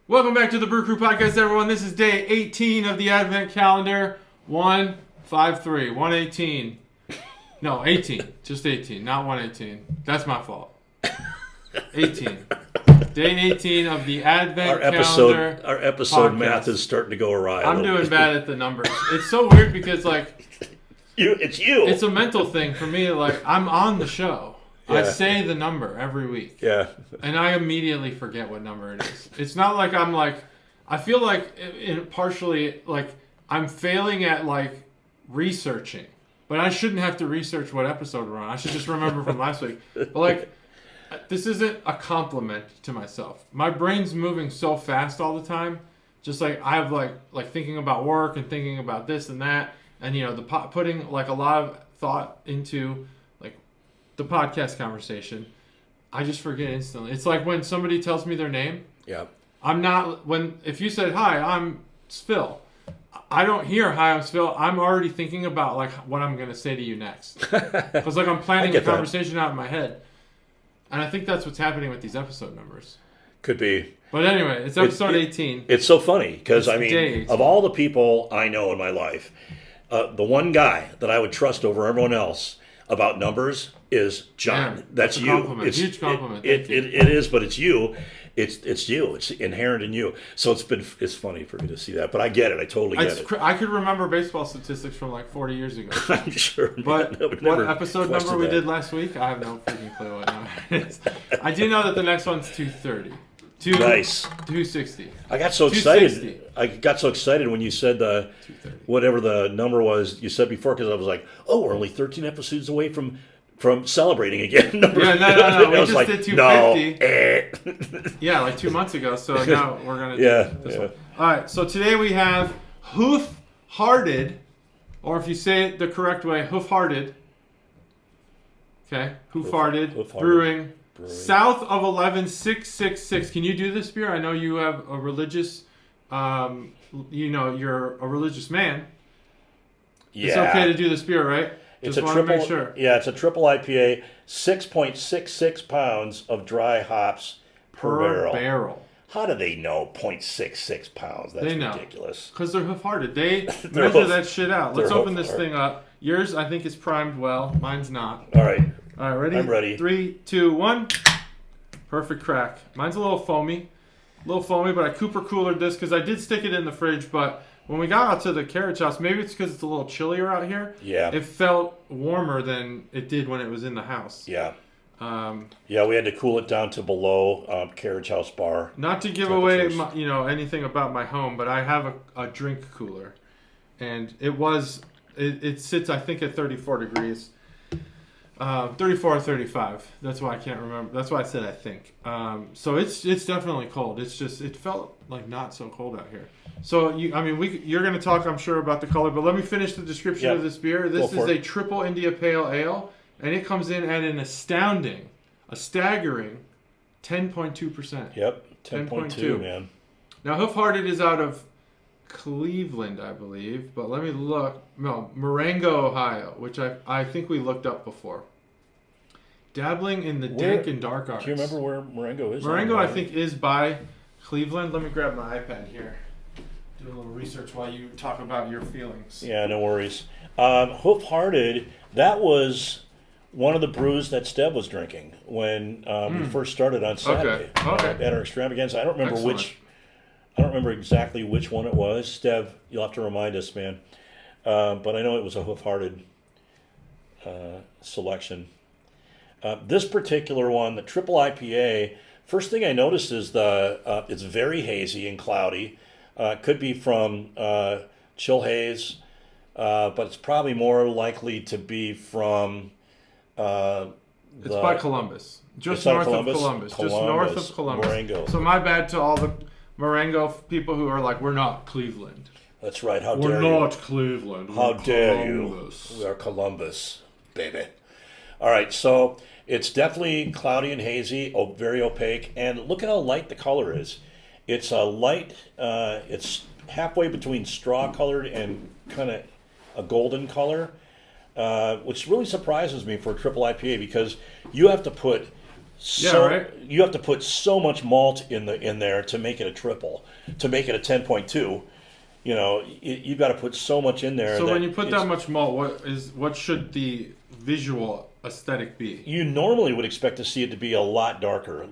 Welcome back to the Brew Crew Podcast, everyone. This is day 18 of the Advent Calendar. 153, 118. No, 18. Just 18, not 118. That's my fault. 18. Day 18 of the Advent Calendar. Our episode podcast. math is starting to go awry. I'm doing bad at the numbers. It's so weird because, it's you. It's a mental thing for me. I'm on the show. Yeah. I say the number every week. Yeah. And I immediately forget what number it is. It's not like I feel like partially I'm failing at researching. But I shouldn't have to research what episode we're on. I should just remember from last week. But this isn't a compliment to myself. My brain's moving so fast all the time. Just I have thinking about work and thinking about this and that. And putting a lot of thought into the podcast conversation, I just forget instantly. It's like when somebody tells me their name. Yeah. If you said, "Hi, I'm Phil," I don't hear "Hi, I'm Phil." I'm already thinking about what I'm going to say to you next. Because I'm planning a conversation out in my head. And I think that's what's happening with these episode numbers. Could be. But anyway, it's episode 18. It's so funny because, of all the people I know in my life, the one guy that I would trust over everyone else about numbers is John. Man, that's you. Compliment. It's huge compliment. It is, but it's you. It's you. It's inherent in you. So it's funny for me to see that, but I get it. I totally get it. I could remember baseball statistics from 40 years ago. I'm sure. But what episode number we did last week? I have no freaking clue what number it is. I do know that the next one's 230. Nice. 260. I got so excited. I got so excited when you said whatever the number was you said before, because I was like, oh, we're only 13 episodes away from celebrating again. No. We just did 250. No. Yeah, 2 months ago. So now we're going to do this one. All right. So today we have Hoof-Hearted, or if you say it the correct way, Hoof-Hearted. Okay. Hoof-Hearted Brewing. South of 11666. Can you do this beer? I know you have a religious, you're a religious man. Yeah. It's okay to do this beer, right? It's a triple. Make sure. Yeah, it's a triple IPA. 6.66 pounds of dry hops per barrel. How do they know 0.66 pounds? That's ridiculous. Because they're hoof-hearted. They measure that shit out. Let's open this thing up. Yours, I think, is primed well. Mine's not. All right, ready? I'm ready. 3, 2, 1. Perfect crack. Mine's a little foamy. But I Cooper coolered this because I did stick it in the fridge. But when we got out to the carriage house, maybe it's because it's a little chillier out here. Yeah. It felt warmer than it did when it was in the house. Yeah. We had to cool it down to below carriage house bar. Not to give away anything about my home, but I have a drink cooler, and it sits, I think, at 34 degrees. 34 or 35. That's why I can't remember. That's why I said I think. So it's definitely cold. It's just it felt not so cold out here. So you're going to talk, I'm sure, about the color, but let me finish the description of this beer. This is a triple India Pale Ale, and it comes in at a staggering 10.2%. Yep, 10.2, man. Now Hoof-Hearted is out of Cleveland, I believe, but let me look. No, Marengo, Ohio, which I think we looked up before. Dabbling in the dank and dark arts. Do you remember where Marengo is? Marengo, I think, is by Cleveland. Let me grab my iPad here. Do a little research while you talk about your feelings. Yeah, no worries. Hoof-Hearted, that was one of the brews that Steb was drinking when we first started on Saturday at our extravaganza. I don't remember I don't remember exactly which one it was. Stev, you'll have to remind us, man. But I know it was a Hoof-Hearted selection. This particular one, the triple IPA, first thing I noticed is it's very hazy and cloudy. Could be from chill haze, but it's probably more likely to be from... it's by Columbus. Just north of Columbus. Just north of Columbus. Marengo. So my bad to all the Marengo people who are we're not Cleveland. That's right. How dare you? We're not Cleveland. How dare you? We are Columbus, baby. All right, so it's definitely cloudy and hazy, very opaque, and look at how light the color is. It's a light, it's halfway between straw-colored and kind of a golden color, which really surprises me for a triple IPA because you have to put So yeah, right. you have to put so much malt in there to make it a triple, to make it a 10.2. You know, you've got to put so much in there. So when you put that much malt, what should the visual aesthetic be? You normally would expect to see it to be a lot darker,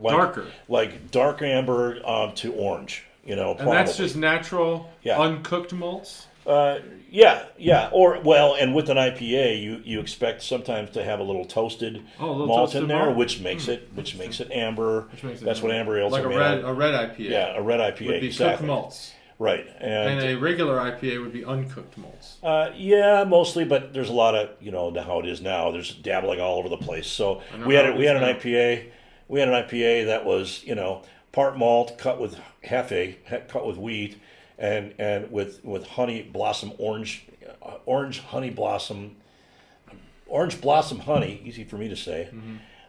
like dark amber to orange. You know, and that's just natural, uncooked malts. Yeah. Or and with an IPA, you expect sometimes to have a little toasted malt in there, which makes it amber. That's what amber ales are made of. A red IPA. Yeah, a red IPA would be cooked malts. Right, and a regular IPA would be uncooked malts. Yeah, mostly, but there's a lot of how it is now. There's dabbling all over the place. So we had an IPA. We had an IPA that was part malt cut with cut with wheat, and with honey blossom orange honey blossom honey, easy for me to say,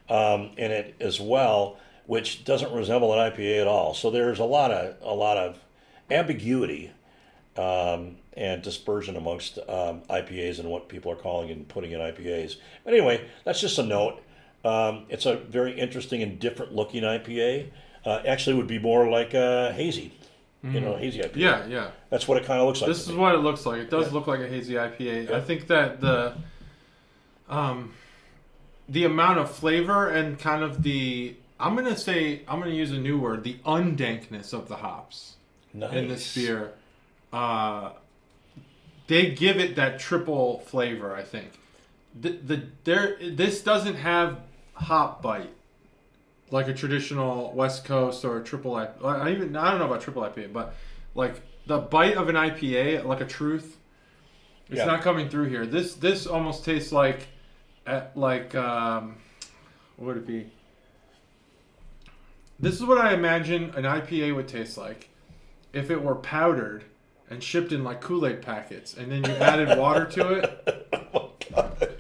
in it as well, which doesn't resemble an IPA at all. So there's a lot of ambiguity and dispersion amongst IPAs and what people are calling and putting in IPAs. But anyway, that's just a note. It's a very interesting and different looking IPA. Actually, would be more like a hazy, hazy IPA. Yeah. That's what it kind of looks like. This is what it looks like. It does look like a hazy IPA. Yeah. I think that the amount of flavor and kind of I'm gonna use a new word, the undankness of the hops. Nice. In this beer, they give it that triple flavor. I think this doesn't have hop bite like a traditional West Coast or a triple IPA. I don't know about triple IPA, but like the bite of an IPA, like a Truth, it's not coming through here. This almost tastes like what would it be? This is what I imagine an IPA would taste like if it were powdered and shipped in like Kool-Aid packets, and then you added water to it. Oh, God.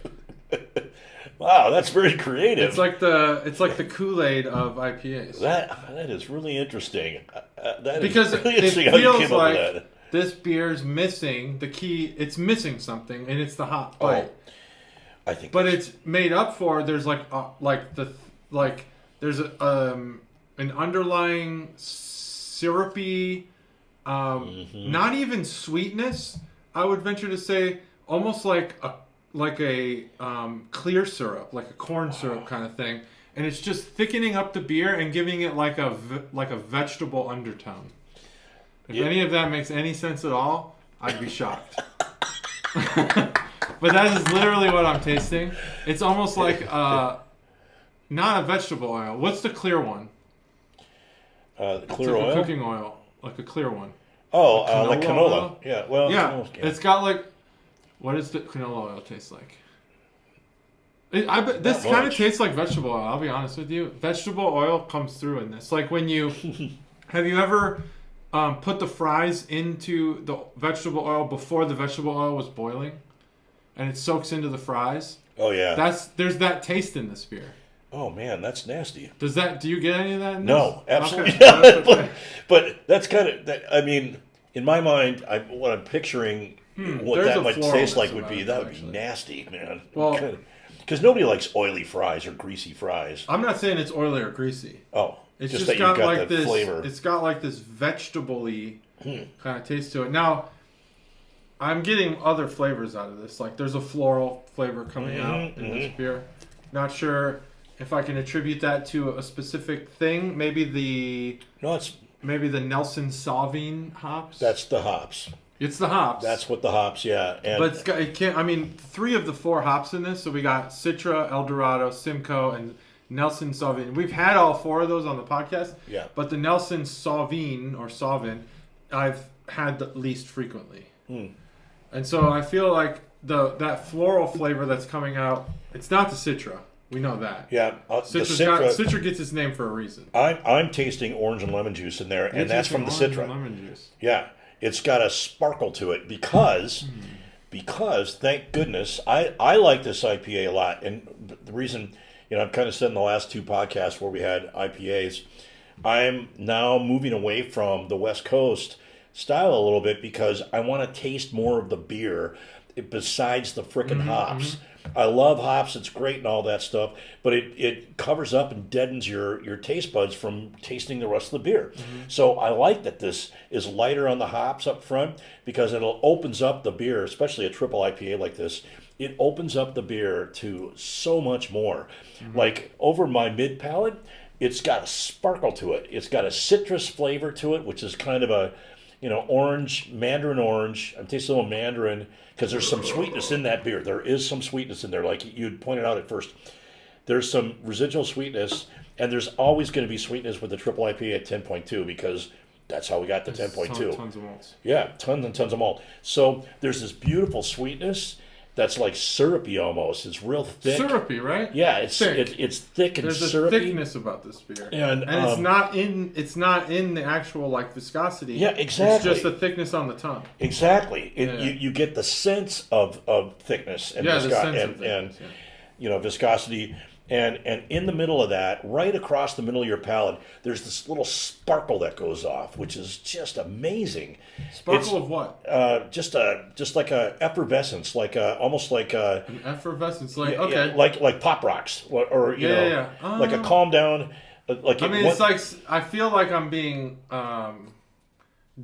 Wow, that's very creative. It's like the Kool-Aid of IPAs. That is really interesting. Because really it interesting feels like this beer's missing the key. It's missing something, and it's the hop bite. I think. But it's made up for. There's there's an underlying syrupy. Not even sweetness, I would venture to say, almost like a clear syrup, like a corn syrup kind of thing, and it's just thickening up the beer and giving it like a vegetable undertone. If any of that makes any sense at all, I'd be shocked. But that is literally what I'm tasting. It's almost like not a vegetable oil. What's the clear one? The clear oil? Like a cooking oil. Like a clear one. Oh, like canola. Oil? Yeah, well, yeah. It's got like, what does the canola oil taste like? This kind of tastes like vegetable oil, I'll be honest with you. Vegetable oil comes through in this. Like when you, have you ever put the fries into the vegetable oil before the vegetable oil was boiling? And it soaks into the fries? Oh, yeah. There's that taste in this beer. Oh man, that's nasty. Do you get any of that in this? No, absolutely okay. not. But that's kind of, I mean, in my mind, what I'm picturing, what that might taste like would be nasty, man. Well, because nobody likes oily fries or greasy fries. I'm not saying it's oily or greasy. Oh, it's just that got you've got like the this flavor. It's got like this vegetable-y kind of taste to it. Now, I'm getting other flavors out of this. Like there's a floral flavor coming out in this beer. Not sure if I can attribute that to a specific thing. Maybe the Nelson Sauvin hops. That's the hops. It's the hops. That's what the hops, yeah. But it can't. I mean, 3 of the 4 hops in this. So we got Citra, Eldorado, Simcoe, and Nelson Sauvin. We've had all 4 of those on the podcast. Yeah. But the Nelson Sauvin, I've had the least frequently. And so I feel like that floral flavor that's coming out. It's not the Citra. We know that. Yeah, Citra gets its name for a reason. I'm tasting orange and lemon juice in there, and that's from the Citra. And lemon juice. Yeah, it's got a sparkle to it because thank goodness I like this IPA a lot, and the reason I've kind of said in the last 2 podcasts where we had IPAs, I'm now moving away from the West Coast style a little bit because I want to taste more of the beer besides the frickin' hops. I love hops. It's great and all that stuff, but it covers up and deadens your taste buds from tasting the rest of the beer. So I like that this is lighter on the hops up front because it opens up the beer, especially a triple IPA like this. It opens up the beer to so much more. Like over my mid palate, it's got a sparkle to it. It's got a citrus flavor to it, which is kind of a, orange, mandarin orange. I'm tasting a little mandarin because there's some sweetness in that beer. There is some sweetness in there, like you'd pointed out at first. There's some residual sweetness, and there's always going to be sweetness with the triple IPA at 10.2 because that's how we got to 10.2. Tons of malts. Yeah, tons and tons of malt. So there's this beautiful sweetness that's like syrupy almost. It's real thick. Syrupy, right? Yeah, it's thick and There's syrupy. a thickness about this beer, and it's not in the actual like viscosity. Yeah, exactly. It's just the thickness on the tongue. Exactly. You get the sense of thickness and viscosity. And in the middle of that, right across the middle of your palate, there's this little sparkle that goes off, which is just amazing. Sparkle of what? Just like a effervescence, almost like an effervescence, like pop rocks, or like a calm down. It's like I feel like I'm being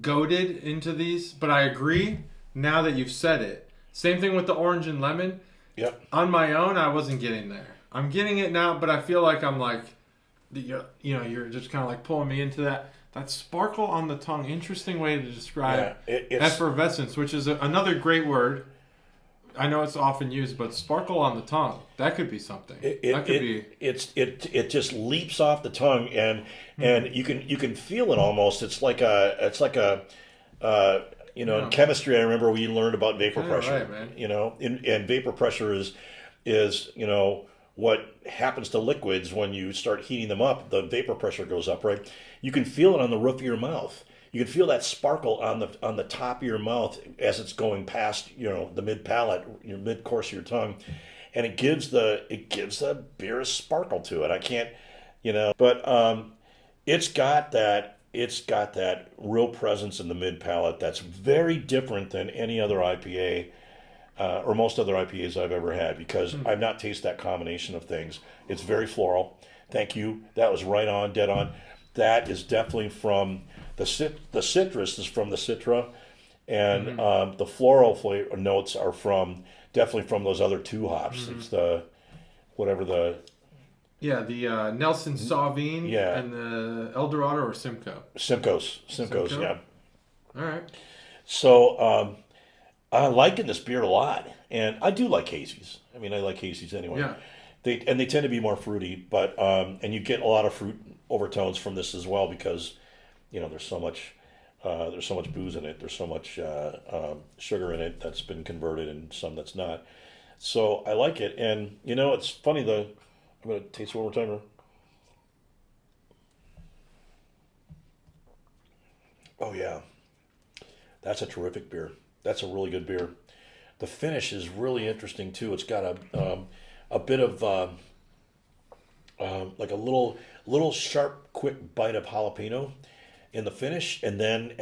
goaded into these, but I agree now that you've said it. Same thing with the orange and lemon. Yep. On my own, I wasn't getting there. I'm getting it now, but I feel like I'm like, you're just kind of like pulling me into that sparkle on the tongue. Interesting way to describe effervescence, which is another great word. I know it's often used, but sparkle on the tongue, that could be something. It just leaps off the tongue, and you can feel it almost. It's like a in chemistry. I remember we learned about vapor pressure. Right, man. And vapor pressure is what happens to liquids when you start heating them up. The vapor pressure goes up, right? You can feel it on the roof of your mouth. You can feel that sparkle on the top of your mouth as it's going past, the mid palate, your mid course of your tongue, and it gives the beer a sparkle to it. I can't, but it's got that real presence in the mid palate that's very different than any other IPA. Or most other IPAs I've ever had, because I've not tasted that combination of things. It's very floral. Thank you. That was right on, dead on. That is definitely from the citrus is from the Citra, and the floral flavor notes are definitely from those other two hops. It's the Nelson Sauvin and the Eldorado or Simcoe. Simcoe's, yeah. All right. So. I'm liking this beer a lot, and I do like hazies. I like hazies anyway. Yeah. They tend to be more fruity, but and you get a lot of fruit overtones from this as well because, there's so much booze in it. There's so much sugar in it that's been converted, and some that's not. So I like it, and it's funny. I'm gonna taste it one more time. Oh yeah, that's a terrific beer. That's a really good beer. The finish is really interesting too. It's got a bit of like a little sharp, quick bite of jalapeno in the finish, and then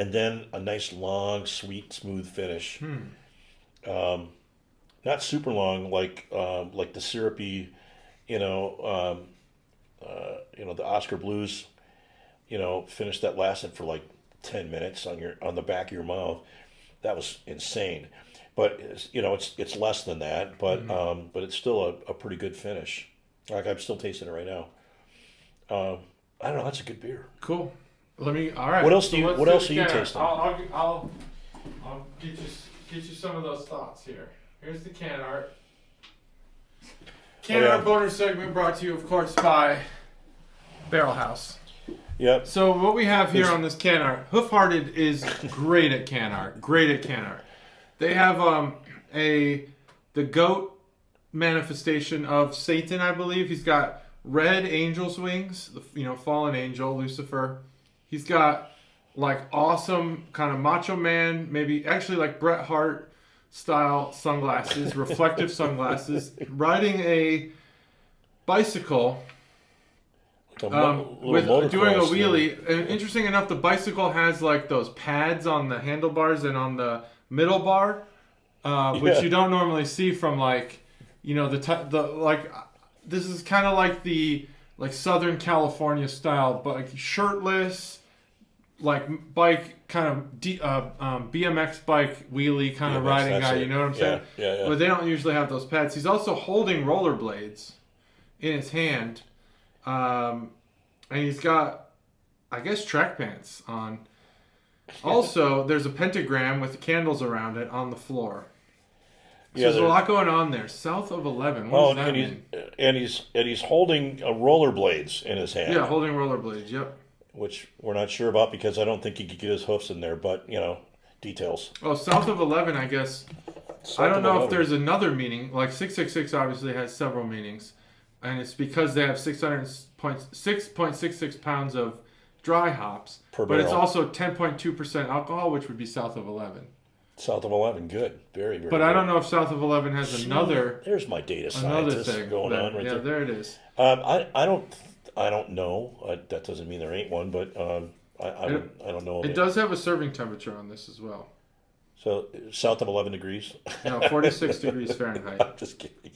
a nice long, sweet, smooth finish. Not super long like the syrupy, the Oscar Blues, finish that lasted for like 10 minutes on the back of your mouth. That was insane, but it's less than that, but it's still a pretty good finish. Like I'm still tasting it right now. I don't know. That's a good beer. Cool. All right. What else are you tasting? I'll get you some of those thoughts here. Here's the can art. Can art bonus segment brought to you, of course, by Barrel House. Yep. So what we have here on this can art, Hoof Hearted is great at can art. They have the goat manifestation of Satan, I believe. He's got red angel's wings, fallen angel, Lucifer. He's got like awesome kind of macho man, maybe actually like Bret Hart style sunglasses, reflective sunglasses, riding a bicycle. Doing a wheelie. And interesting enough, the bicycle has like those pads on the handlebars and on the middle bar, which you don't normally see from like this is kind of like the Southern California style, but like shirtless, like bike kind of BMX bike wheelie kind of riding guy. You know what I'm saying? Yeah. But they don't usually have those pads. He's also holding rollerblades in his hand, and he's got, I guess, track pants on. Also, there's a pentagram with candles around it on the floor. So there's a lot going on there. South of 11. What does that mean? And he's holding rollerblades in his hand. Yeah, holding rollerblades. Yep. Which we're not sure about because I don't think he could get his hoofs in there. But details. Oh, south of 11, I guess. I don't know if there's another meaning. Like 666 obviously has several meanings, and it's because they have 6.66 pounds of dry hops, per but barrel. it's also 10.2% alcohol, which would be south of 11. South of 11, good, very, very. But good. I don't know if south of 11 has another. There's my data scientist going on right there. Yeah, there it is. I don't know. That doesn't mean there ain't one, but I don't know. It does have a serving temperature on this as well. So south of 11 degrees. No, 46 degrees Fahrenheit. I'm just kidding.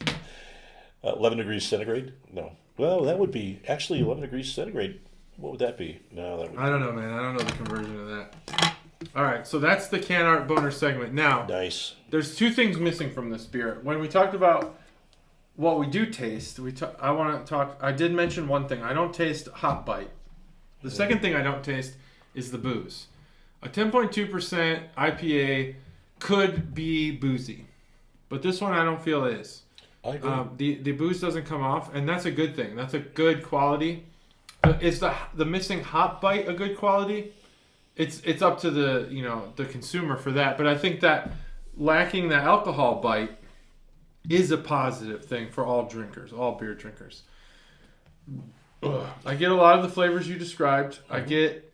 11 degrees centigrade? No. Well, that would be actually 11 degrees centigrade. What would that be? No, that would. I don't know, man. I don't know the conversion of that. All right, so that's the Can Art Boner segment. Now, nice. There's two things missing from this beer. When we talked about what we do taste, I want to talk. I did mention one thing. I don't taste hop bite. The second thing I don't taste is the booze. A 10.2% IPA could be boozy, but this one I don't feel is. I agree. The booze doesn't come off, and that's a good thing. That's a good quality. Is the missing hop bite a good quality? It's up to the consumer for that. But I think that lacking the alcohol bite is a positive thing for all drinkers, all beer drinkers. I get a lot of the flavors you described. I get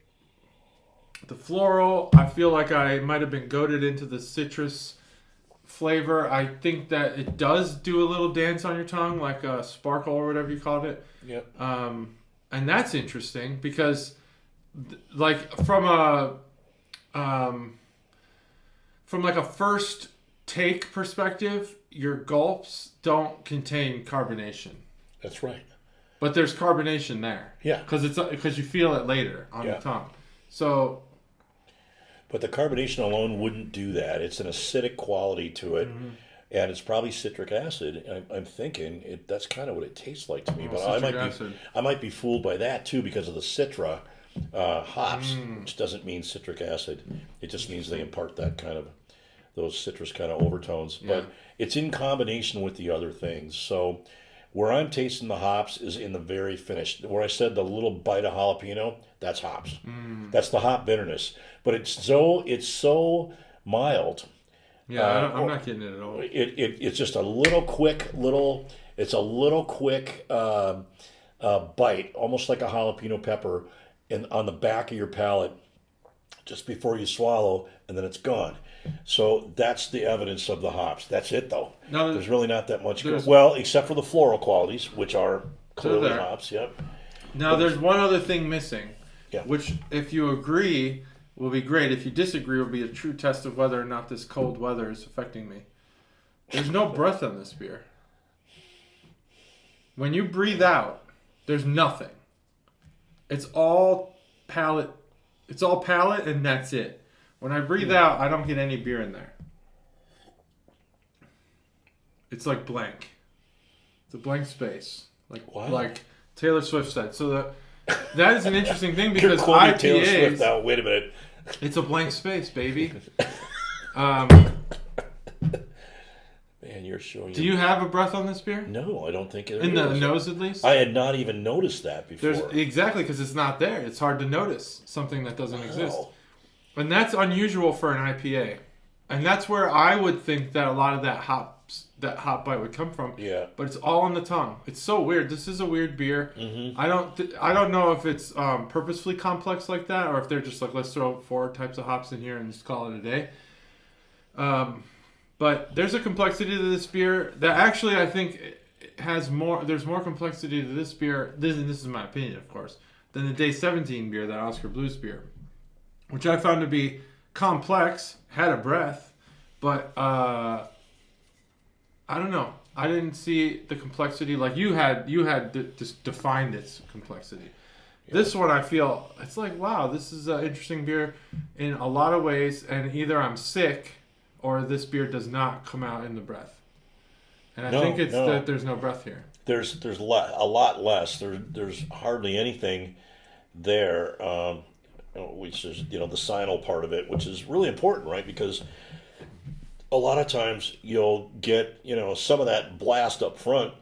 the floral. I feel like I might have been goaded into the citrus flavor. I think that it does do a little dance on your tongue, like a sparkle or whatever you called it. Yep. And that's interesting because, like, from a first take perspective, your gulps don't contain carbonation. That's right. But there's carbonation there. Yeah. Because you feel it later on the tongue. So. But the carbonation alone wouldn't do that. It's an acidic quality to it. Mm-hmm. And it's probably citric acid. I'm thinking that's kind of what it tastes like to me. But I might be fooled by that too because of the citra hops, which doesn't mean citric acid. It just means they impart that kind of those citrus kind of overtones. Yeah. But it's in combination with the other things. So where I'm tasting the hops is in the very finish. Where I said the little bite of jalapeno, that's hops. That's the hop bitterness. But it's so mild. Yeah, I'm not getting it at all. It's just a little quick bite, almost like a jalapeno pepper, on the back of your palate, just before you swallow, and then it's gone. So that's the evidence of the hops. That's it, though. No, there's really not that much. Well, except for the floral qualities, which are clearly hops. Yep. Now there's one other thing missing, yeah. Which, if you agree, will be great. If you disagree, will be a true test of whether or not this cold weather is affecting me. There's no breath on this beer. When you breathe out, there's nothing. It's all palate. It's all palate, and that's it. When I breathe out, I don't get any beer in there. It's like blank. It's a blank space, like Taylor Swift said. So that is an interesting thing because IPAs. Taylor Swift out. Wait a minute. It's a blank space, baby. Man, you're showing. Do you have a breath on this beer? No, I don't think it is. In the nose, at least? I had not even noticed that before. Exactly, because it's not there. It's hard to notice something that doesn't exist. And that's unusual for an IPA. And that's where I would think that a lot of that hop bite would come from. Yeah. But it's all on the tongue. It's so weird. This is a weird beer. Mm-hmm. I don't know if it's purposefully complex like that, or if they're just like, let's throw 4 types of hops in here and just call it a day. But there's a complexity to this beer that actually I think has more. There's more complexity to this beer. This is my opinion, of course, than the Day 17 beer, that Oscar Blues beer, which I found to be complex, had a breath, but I don't know. I didn't see the complexity like you had. You had just defined its complexity. Yeah. This one, I feel it's like, wow, this is an interesting beer in a lot of ways, and either I'm sick or this beer does not come out in the breath. And I think it's that there's no breath here. There's a lot less. There's hardly anything there, which is the signal part of it, which is really important, right? Because a lot of times you'll get some of that blast up front,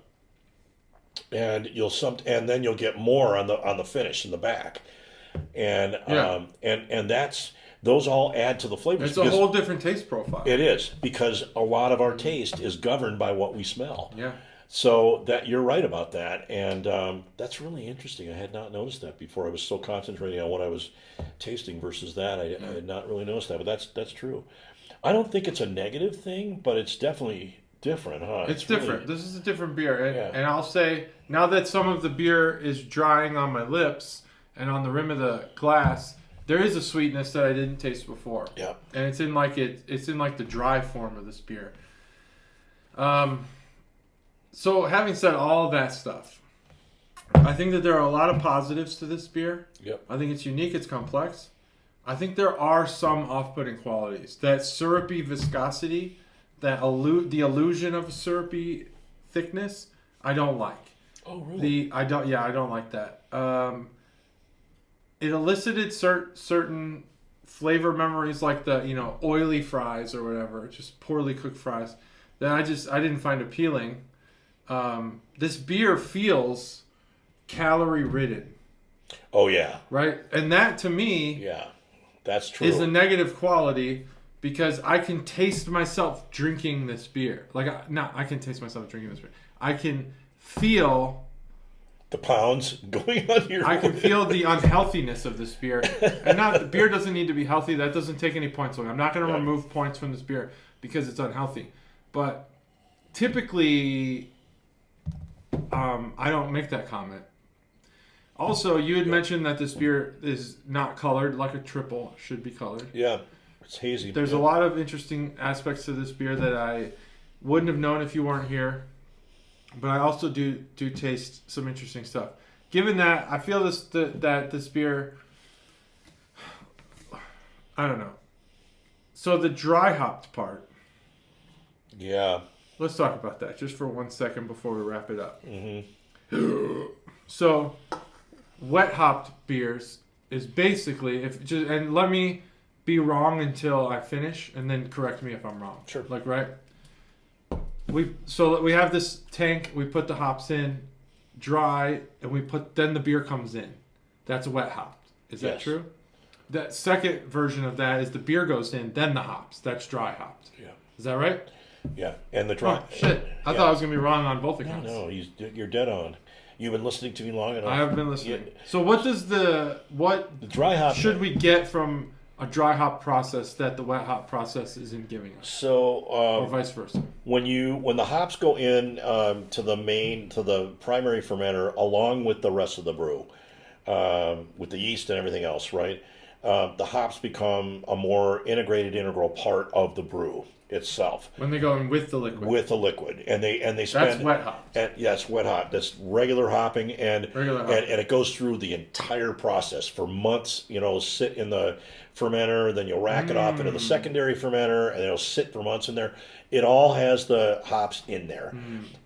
and and then you'll get more on the finish in the back, and that's those all add to the flavors. It's a whole different taste profile. It is, because a lot of our taste is governed by what we smell. Yeah. So that you're right about that, and that's really interesting. I had not noticed that before. I was so concentrating on what I was tasting versus that. I had not really noticed that, but that's true. I don't think it's a negative thing, but it's definitely different, huh? It's different. Really, this is a different beer, and I'll say now that some of the beer is drying on my lips and on the rim of the glass, there is a sweetness that I didn't taste before. Yeah, and it's in like the dry form of this beer. So having said all of that stuff, I think that there are a lot of positives to this beer. Yep. I think it's unique, it's complex. I think there are some off-putting qualities. That syrupy viscosity, the illusion of a syrupy thickness, I don't like. Oh, really? I don't like that. It elicited certain flavor memories, like the oily fries or whatever, just poorly cooked fries, that I didn't find appealing. This beer feels calorie ridden. Oh yeah. Right? And that to me, yeah, that's true, is a negative quality, because I can taste myself drinking this beer. I can taste myself drinking this beer. I can feel the pounds going on here. I can feel the unhealthiness of this beer. And the beer doesn't need to be healthy. That doesn't take any points away. I'm not going to remove points from this beer because it's unhealthy. But typically, I don't make that comment. Also, you had mentioned that this beer is not colored like a triple should be colored. Yeah, it's hazy. There's a lot of interesting aspects to this beer that I wouldn't have known if you weren't here. But I also do taste some interesting stuff. Given that, I feel that this beer, I don't know. So the dry hopped part. Yeah. Let's talk about that just for 1 second before we wrap it up. Mm-hmm. So, wet hopped beers is basically, and let me be wrong until I finish, and then correct me if I'm wrong. Sure. Right? We have this tank. We put the hops in, dry, and then the beer comes in. That's wet hopped. Is that true? The second version of that is the beer goes in, then the hops. That's dry hopped. Yeah. Is that right? Yeah, and the dry. Oh, shit. I thought I was going to be wrong on both accounts. No, you're dead on. You've been listening to me long enough. I have been listening. So what does the dry hop should we get from a dry hop process that the wet hop process isn't giving us? So or vice versa. When the hops go in to the primary fermenter along with the rest of the brew, with the yeast and everything else, right? The hops become a more integral part of the brew itself. When they go in with the liquid. With the liquid, and they spend. That's wet hop. Yes, wet hop. That's regular hopping, and it goes through the entire process for months. Sit in the fermenter, then you'll rack it off into the secondary fermenter, and it'll sit for months in there. It all has the hops in there,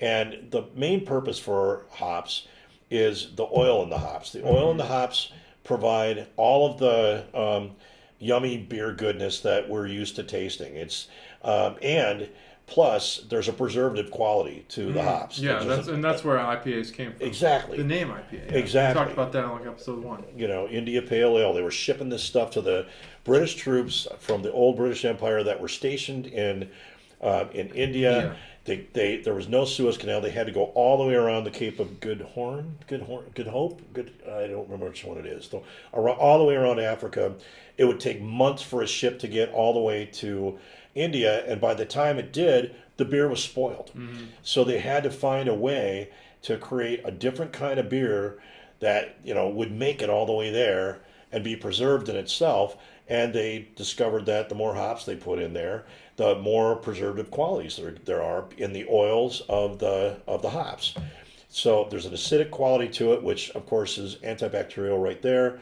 and the main purpose for hops is the oil in the hops. The oil in the hops provide all of the yummy beer goodness that we're used to tasting. It's and plus there's a preservative quality to the hops. Yeah, that's where IPAs came from. Exactly. The name IPA. Yeah. Exactly. We talked about that on episode 1. India Pale Ale. They were shipping this stuff to the British troops from the old British Empire that were stationed in India. There was no Suez Canal. They had to go all the way around the Cape of Good Hope. I don't remember which one it is. So, all the way around Africa. It would take months for a ship to get all the way to India, and by the time it did, the beer was spoiled. So they had to find a way to create a different kind of beer that would make it all the way there and be preserved in itself. And they discovered that the more hops they put in there, the more preservative qualities there are in the oils of the hops. So there's an acidic quality to it, which of course is antibacterial right there,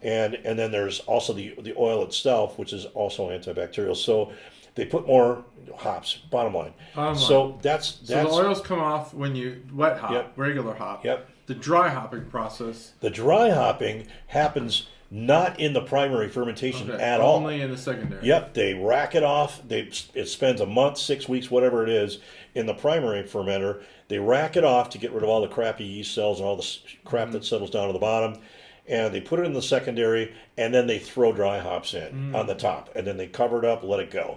and then there's also the oil itself, which is also antibacterial. So they put more hops. Bottom line. So that's the oils come off when you wet hop, Yep. regular hop. Yep. The dry hopping process. The dry hopping happens not in the primary fermentation at all. Only in the secondary. Yep, they rack it off. It spends a month, 6 weeks, whatever it is, in the primary fermenter. They rack it off to get rid of all the crappy yeast cells and all the crap that settles down to the bottom. And they put it in the secondary, and then they throw dry hops in on the top. And then they cover it up, let it go.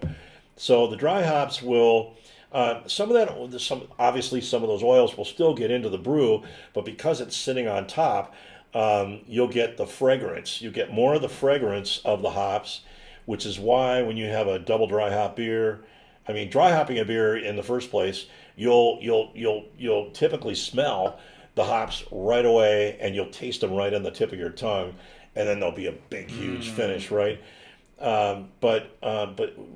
So the dry hops will... obviously some of those oils will still get into the brew, but because it's sitting on top, you'll get the fragrance. You get more of the fragrance of the hops, which is why when you have a double dry hop beer, dry hopping a beer in the first place, you'll typically smell the hops right away, and you'll taste them right on the tip of your tongue, and then there'll be a big, huge finish, right? But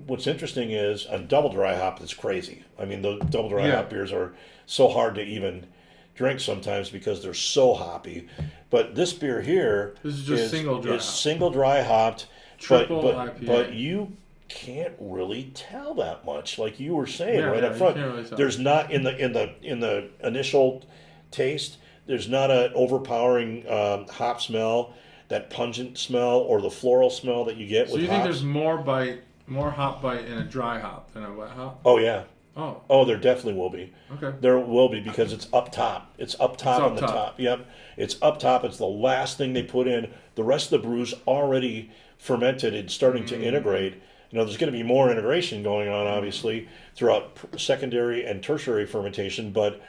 what's interesting is on double dry hop, it's crazy. The double dry hop beers are so hard to even drink sometimes because they're so hoppy. But this beer here is single dry hopped, triple IPA. But you can't really tell that much, like you were saying up front. Really there's not in the initial taste. There's not an overpowering hop smell, that pungent smell or the floral smell that you get with hops. So you think there's more hop bite in a dry hop than a wet hop? Oh yeah. Oh, there definitely will be. Okay. There will be because it's up top. It's up top on the top. Yep. It's up top. It's the last thing they put in. The rest of the brew's already fermented and starting to integrate. There's going to be more integration going on, obviously, throughout secondary and tertiary fermentation, but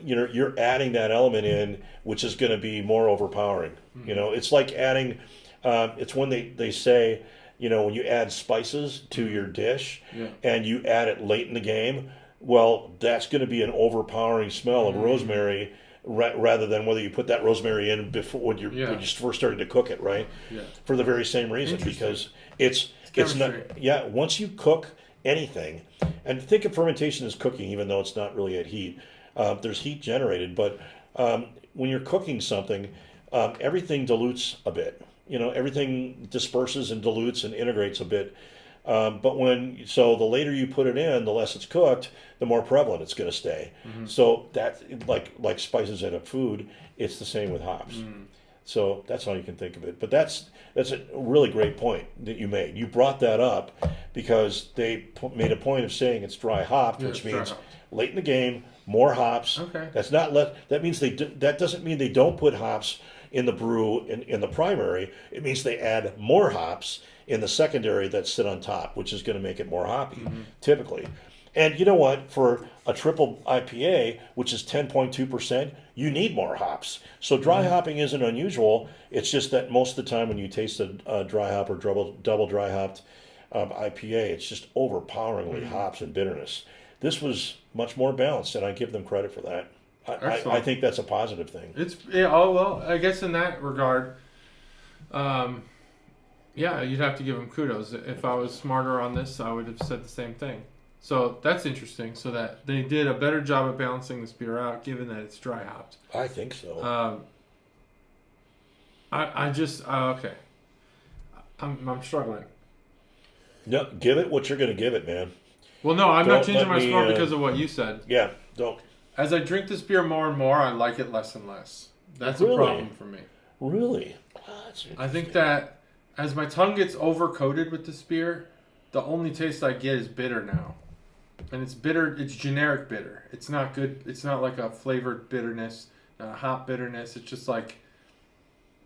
you're adding that element in, which is going to be more overpowering. It's like adding. It's when they say, when you add spices to your dish and you add it late in the game, well, that's going to be an overpowering smell of rosemary rather than whether you put that rosemary in before when you first started to cook it, right? Yeah. For the very same reason, because it's not. Yeah. Once you cook anything, and think of fermentation as cooking, even though it's not really at heat. There's heat generated, but when you're cooking something, everything dilutes a bit. Everything disperses and dilutes and integrates a bit. But the later you put it in, the less it's cooked, the more prevalent it's going to stay. So that, like spices in a food, it's the same with hops. So that's how you can think of it. But that's a really great point that you made. You brought that up because they made a point of saying it's dry hopped, which means late in the game, more hops. Okay. That means that doesn't mean they don't put hops in the brew in the primary. It means they add more hops in the secondary that sit on top, which is going to make it more hoppy, typically. And you know what? For a triple IPA, which is 10.2%, you need more hops. So dry hopping isn't unusual. It's just that most of the time when you taste a dry hop or double dry hopped IPA, it's just overpoweringly hops and bitterness. This was much more balanced, and I give them credit for that. I think that's a positive thing. I guess in that regard, you'd have to give them kudos. If I was smarter on this, I would have said the same thing. So that's interesting. So that they did a better job of balancing this beer out, given that it's dry hopped. I think so. Okay. I'm struggling. No, give it what you're going to give it, man. Well, no, I'm not changing my score because of what you said. Yeah, don't. As I drink this beer more and more, I like it less and less. That's a problem for me. Really? I think that as my tongue gets overcoated with this beer, the only taste I get is bitter now. And it's bitter. It's generic bitter. It's not good. It's not like a flavored bitterness, a hop bitterness. It's just like,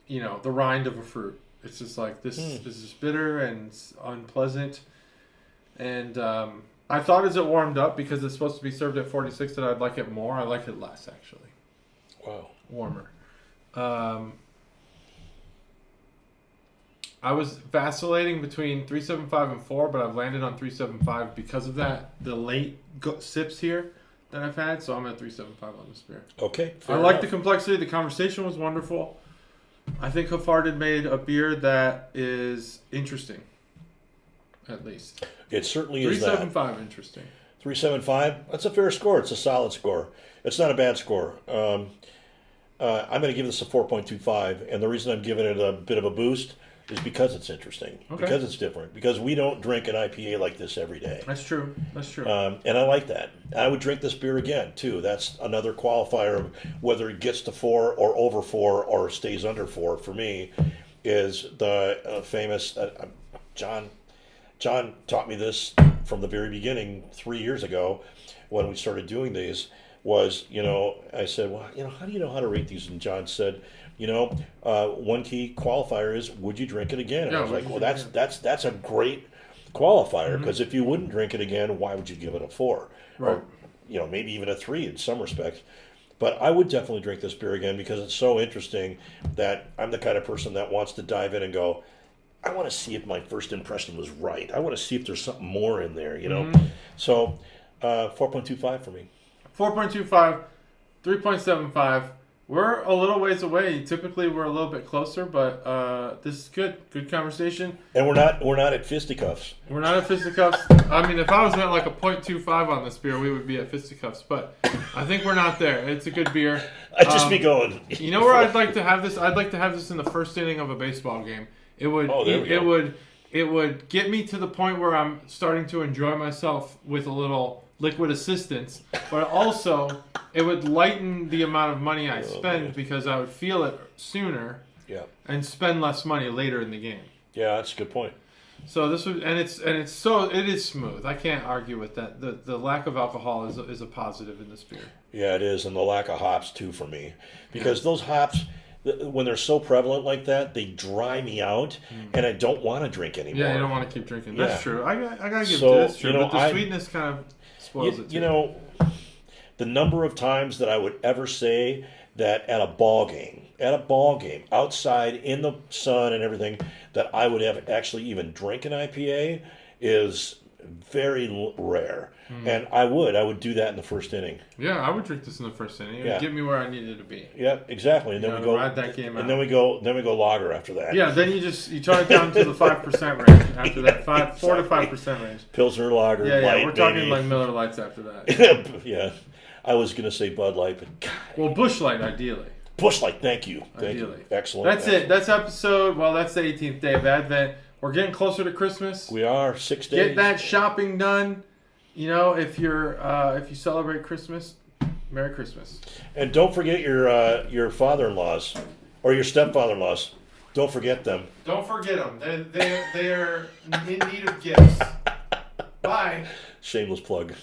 the rind of a fruit. It's just like this. This is bitter and it's unpleasant. And I thought as it warmed up, because it's supposed to be served at 46, that I'd like it more. I like it less, actually. Wow. Warmer. I was vacillating between 3.75 and 4, but I've landed on 3.75 because of that. The late sips here that I've had, so I'm at 3.75 on this beer. Okay. I like the complexity. The conversation was wonderful. I think Hoof made a beer that is interesting. At least. It certainly is that. 375 interesting. 375. That's a fair score. It's a solid score. It's not a bad score. I'm going to give this a 4.25, and the reason I'm giving it a bit of a boost is because it's interesting, because it's different, because we don't drink an IPA like this every day. That's true. That's true. And I like that. I would drink this beer again, too. That's another qualifier of whether it gets to 4 or over 4 or stays under 4 for me is the famous John taught me this from the very beginning 3 years ago when we started doing these was, I said, well, how do you know how to rate these? And John said, one key qualifier is, would you drink it again? And I was like, well, that's a great qualifier, because if you wouldn't drink it again, why would you give it a 4? Right. Or, maybe even a 3 in some respects. But I would definitely drink this beer again because it's so interesting that I'm the kind of person that wants to dive in and go, I want to see if my first impression was right. I want to see if there's something more in there, So, 4.25 for me. 4.25, 3.75. We're a little ways away. Typically, we're a little bit closer, but this is good. Good conversation. And we're not at fisticuffs. We're not at fisticuffs. I mean, if I was at like a 0.25 on this beer, we would be at fisticuffs. But I think we're not there. It's a good beer. I'd just be going. You know where I'd like to have this? I'd like to have this in the first inning of a baseball game. It would. It would get me to the point where I'm starting to enjoy myself with a little liquid assistance, but also it would lighten the amount of money I spend because I would feel it sooner and spend less money later in the game. Yeah, that's a good point. So this would, it is smooth. I can't argue with that. The lack of alcohol is a positive in this beer. Yeah, it is, and the lack of hops too for me, because those hops, when they're so prevalent like that, they dry me out, and I don't want to drink anymore. Yeah, you don't want to keep drinking. That's true. I gotta give it to that's true. But the sweetness kind of spoils it too. The number of times that I would ever say that at a ball game, outside in the sun and everything, that I would have actually even drink an IPA is very rare. And I would do that in the first inning. Yeah, I would drink this in the first inning. It would get me where I needed to be. Yeah, exactly. And then we go ride that game out. And then we go lager after that. Yeah, then you try it down to the 5% range after that, 4 to 5% range. Pilsner lager, light, we're talking baby. like Miller Lights after that. Yeah, I was gonna say Bud Light, but God. Well, Busch Light ideally. Busch Light, thank you. Excellent. That's it. That's episode. Well, that's the 18th day of Advent. We're getting closer to Christmas. We are 6 days. Get that shopping done. If you celebrate Christmas, Merry Christmas. And don't forget your father-in-laws or your stepfather-in-laws. Don't forget them. Don't forget them. They are in need of gifts. Bye. Shameless plug.